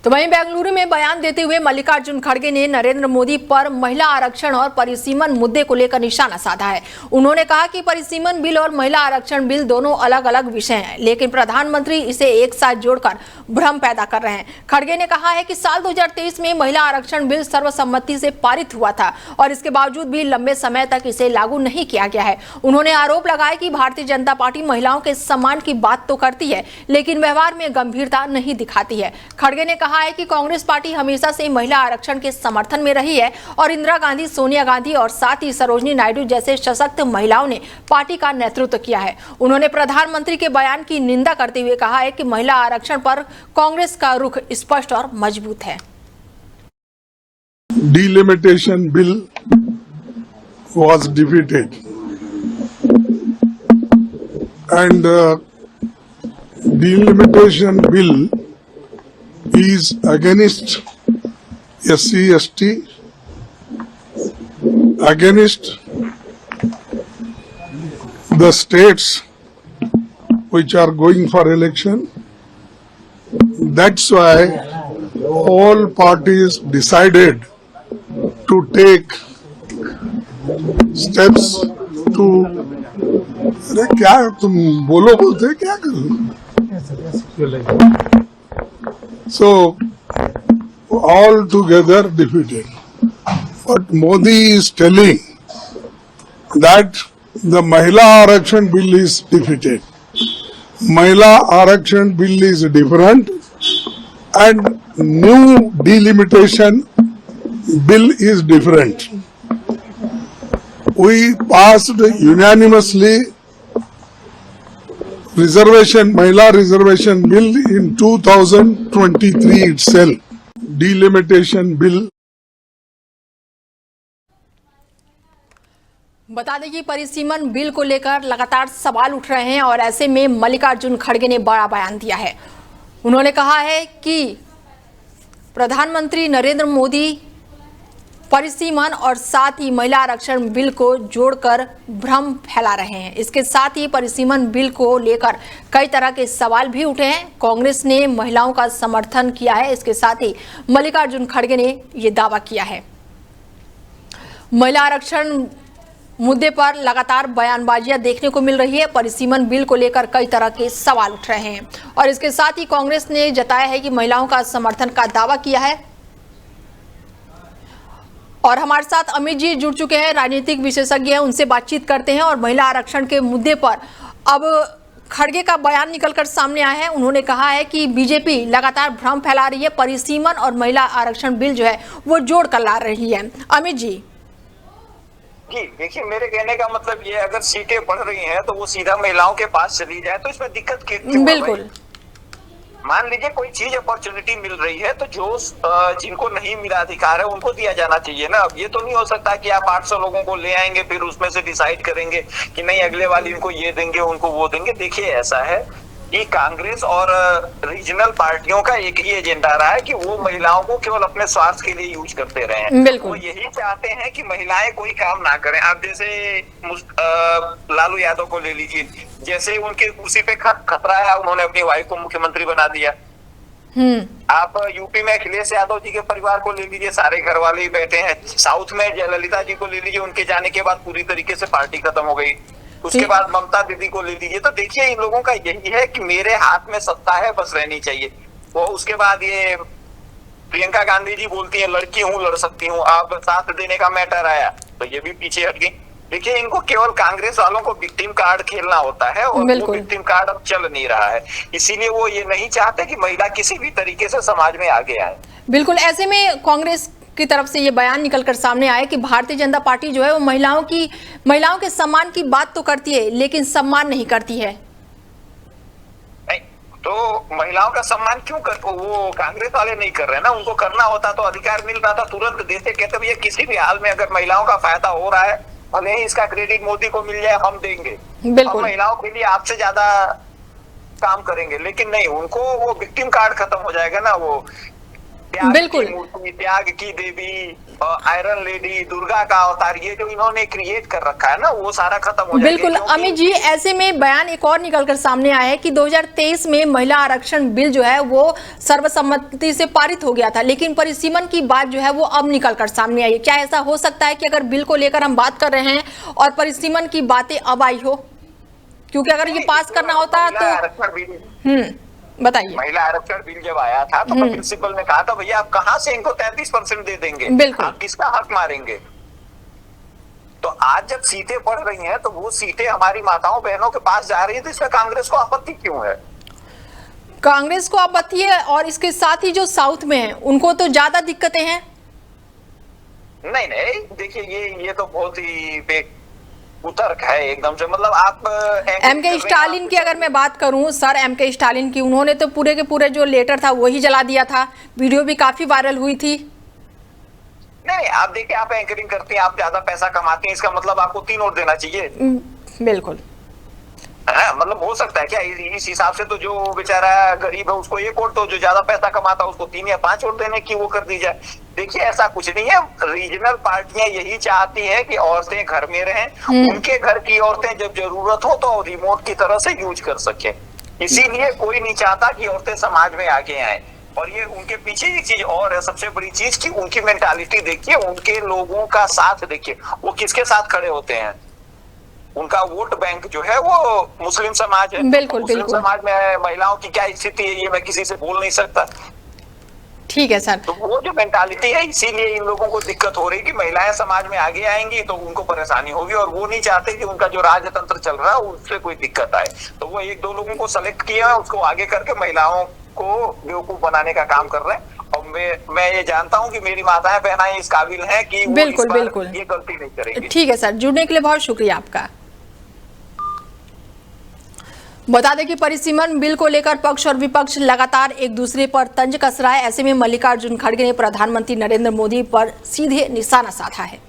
तो वहीं बेंगलुरु में बयान देते हुए मल्लिकार्जुन खड़गे ने नरेंद्र मोदी पर महिला आरक्षण और परिसीमन मुद्दे को लेकर निशाना साधा है। उन्होंने कहा कि परिसीमन बिल और महिला आरक्षण बिल दोनों अलग अलग विषय हैं, लेकिन प्रधानमंत्री इसे एक साथ जोड़कर भ्रम पैदा कर रहे हैं। खड़गे ने कहा है कि साल 2023 में महिला आरक्षण बिल सर्वसम्मति से पारित हुआ था और इसके बावजूद भी लंबे समय तक इसे लागू नहीं किया गया है। उन्होंने आरोप लगाया कि भारतीय जनता पार्टी महिलाओं के सम्मान की बात तो करती है, लेकिन व्यवहार में गंभीरता नहीं दिखाती है। खड़गे ने कहा है कि कांग्रेस पार्टी हमेशा से महिला आरक्षण के समर्थन में रही है और इंदिरा गांधी, सोनिया गांधी और साथ ही सरोजिनी नायडू जैसे सशक्त महिलाओं ने पार्टी का नेतृत्व किया है। उन्होंने प्रधानमंत्री के बयान की निंदा करते हुए कहा है कि महिला आरक्षण पर कांग्रेस का रुख स्पष्ट और मजबूत है। Delimitation bill was defeated and delimitation bill is against SC, ST, against the states which are going for election. That's why all parties decided to take steps to अरे क्या तुम बोलो बोलते क्या करो। So all together defeated. But Modi is telling that the Mahila Arakshan bill is defeated. Mahila Arakshan bill is different and new delimitation bill is different. We passed unanimously Mahila reservation bill in 2023 itself. Delimitation bill. बता दें कि परिसीमन bill को लेकर लगातार सवाल उठ रहे हैं और ऐसे में मल्लिकार्जुन खड़गे ने बड़ा बयान दिया है। उन्होंने कहा है कि प्रधानमंत्री नरेंद्र मोदी परिसीमन और साथ ही महिला आरक्षण बिल को जोड़कर भ्रम फैला रहे हैं। इसके साथ ही परिसीमन बिल को लेकर कई तरह के सवाल भी उठे हैं। कांग्रेस ने महिलाओं का समर्थन किया है। इसके साथ ही मल्लिकार्जुन खड़गे ने यह दावा किया है। महिला आरक्षण मुद्दे पर लगातार बयानबाजियां देखने को मिल रही है। परिसीमन बिल को लेकर कई तरह के सवाल उठ रहे हैं और इसके साथ ही कांग्रेस ने जताया है कि महिलाओं का समर्थन का दावा किया है। और हमारे साथ अमित जी जुड़ चुके हैं, राजनीतिक विशेषज्ञ हैं, उनसे बातचीत करते हैं। और महिला आरक्षण के मुद्दे पर अब खड़गे का बयान निकलकर सामने आया है। उन्होंने कहा है कि बीजेपी लगातार भ्रम फैला रही है, परिसीमन और महिला आरक्षण बिल जो है वो जोड़ कर ला रही है। अमित जी देखिए, मेरे कहने का मतलब ये, अगर सीटें बढ़ रही हैं तो वो सीधा महिलाओं के पास चली जाए तो इसमें दिक्कत क्यों? बिल्कुल। मान लीजिए कोई चीज अपॉर्चुनिटी मिल रही है तो जो जिनको नहीं मिला अधिकार है उनको दिया जाना चाहिए ना। अब ये तो नहीं हो सकता कि आप 800 लोगों को ले आएंगे फिर उसमें से डिसाइड करेंगे कि नहीं अगले वाली इनको ये देंगे उनको वो देंगे। देखिए, ऐसा है कि कांग्रेस और रीजनल पार्टियों का एक ही एजेंडा रहा है कि वो महिलाओं को केवल अपने स्वार्थ के लिए यूज करते रहे। वो यही चाहते हैं कि महिलाएं कोई काम ना करें। आप जैसे लालू यादव को ले लीजिए, जैसे उनके कुर्सी पे खतरा है, उन्होंने अपनी वाइफ को मुख्यमंत्री बना दिया। आप यूपी में अखिलेश यादव जी के परिवार को ले लीजिए, सारे घर वाले ही बैठे हैं। साउथ में जयललिता जी को ले लीजिए, उनके जाने के बाद पूरी तरीके से पार्टी खत्म हो गई। उसके बाद ममता दीदी को ले लीजिए। तो देखिए, इन लोगों का यही है कि मेरे हाथ में सत्ता है, बस रहनी चाहिए वो। उसके बाद ये प्रियंका गांधी जी बोलती है लड़की हूँ, लड़ सकती हूँ। अब साथ देने का मैटर आया तो ये भी पीछे हट गई। देखिए, इनको केवल कांग्रेस वालों को विक्टिम कार्ड खेलना होता है और वो विक्टिम कार्ड अब चल नहीं रहा है। इसीलिए वो ये नहीं चाहते कि महिला किसी भी तरीके से समाज में आगे आए। बिल्कुल, ऐसे में कांग्रेस की तरफ से ये बयान निकलकर सामने आया कि भारतीय जनता पार्टी जो है वो महिलाओं के सम्मान की बात तो करती है लेकिन सम्मान नहीं करती है। नहीं तो महिलाओं का सम्मान क्यों वो कांग्रेस वाले नहीं कर रहे ना। उनको करना होता तो अधिकार मिल रहा था, तुरंत देते। कहते भैया किसी भी हाल में अगर महिलाओं का फायदा हो रहा है, भले ही इसका क्रेडिट मोदी को मिल जाए, हम देंगे। हम महिलाओं के लिए आपसे ज्यादा काम करेंगे। लेकिन नहीं, उनको वो विक्टिम कार्ड खत्म हो जाएगा ना। वो बिल्कुल। की मूर्ति, त्याग की देवी, आयरन लेडी, दुर्गा का अवतार, ये जो इन्होंने क्रिएट कर रखा है ना, वो सारा खत्म हो जाएगा। बिल्कुल अमित जी, ऐसे में बयान एक और निकलकर सामने आया है कि 2023 में महिला आरक्षण बिल जो है वो सर्वसम्मति से पारित हो गया था, लेकिन परिसीमन की बात जो है वो अब निकलकर सामने आई है। क्या ऐसा हो सकता है कि अगर बिल को लेकर हम बात कर रहे हैं और परिसीमन की बातें अब आई हो? क्योंकि अगर ये पास करना होता तो बताइए। महिला आरक्षण बिल जब आया था तो प्रिंसिपल ने कहा था भैया आप कहां से इनको 33% दे देंगे, बिल्कुल। आप किसका हक मारेंगे? तो आज जब सीटें पड़ रही हैं तो वो सीटें हमारी माताओं बहनों के पास जा रही है, तो इसमें कांग्रेस को आपत्ति क्यों है? कांग्रेस को आपत्ति है और इसके साथ ही जो साउथ में है उनको तो ज्यादा दिक्कतें हैं। नहीं नहीं, देखिए ये तो बहुत ही कुतर्क है एकदम से। मतलब आप एमके स्टालिन की अगर मैं बात करूं, सर एमके स्टालिन की, उन्होंने तो पूरे के पूरे जो लेटर था वही जला दिया था। वीडियो भी काफी वायरल हुई थी। नहीं, आप देखिए, आप एंकरिंग करती हैं, आप ज्यादा पैसा कमाती हैं, इसका मतलब आपको 3 वोट देना चाहिए। बिल्कुल। मतलब हो सकता है क्या इस हिसाब से? तो जो बेचारा गरीब है उसको 1 वोट, तो जो ज्यादा पैसा कमाता है उसको 3 या 5 वोट देने की वो कर दी जाए। देखिए ऐसा कुछ नहीं है। रीजनल पार्टियां यही चाहती हैं कि औरतें घर में रहें, उनके घर की औरतें जब जरूरत हो तो रिमोट की तरह से यूज कर सके। इसीलिए कोई नहीं चाहता कि औरतें समाज में आगे आए। और ये उनके पीछे एक चीज और है, सबसे बड़ी चीज, कि उनकी मेंटालिटी देखिए, उनके लोगों का साथ देखिए, वो किसके साथ खड़े होते हैं। उनका वोट बैंक जो है वो मुस्लिम समाज है। बिल्कुल मुस्लिम बिल्कुल। समाज में महिलाओं की क्या स्थिति है ये मैं किसी से बोल नहीं सकता। ठीक है सर। तो वो जो मेंटालिटी है, इसीलिए इन लोगों को दिक्कत हो रही है कि महिलाएं समाज में आगे आएंगी तो उनको परेशानी होगी, और वो नहीं चाहते कि उनका जो राजतंत्र चल रहा है उससे कोई दिक्कत आए। तो वो 1-2 लोगों को सेलेक्ट किया है, उसको आगे करके महिलाओं को बेवकूफ बनाने का काम कर रहे हैं। और मैं ये जानता हूं कि मेरी माताएं बहनाएं इस काबिल हैं कि बिल्कुल बिल्कुल ये गलती नहीं करेंगी। ठीक है सर, जुड़ने के लिए बहुत शुक्रिया आपका। बता दें कि परिसीमन बिल को लेकर पक्ष और विपक्ष लगातार एक दूसरे पर तंज कस रहा है। ऐसे में मल्लिकार्जुन खड़गे ने प्रधानमंत्री नरेंद्र मोदी पर सीधे निशाना साधा है।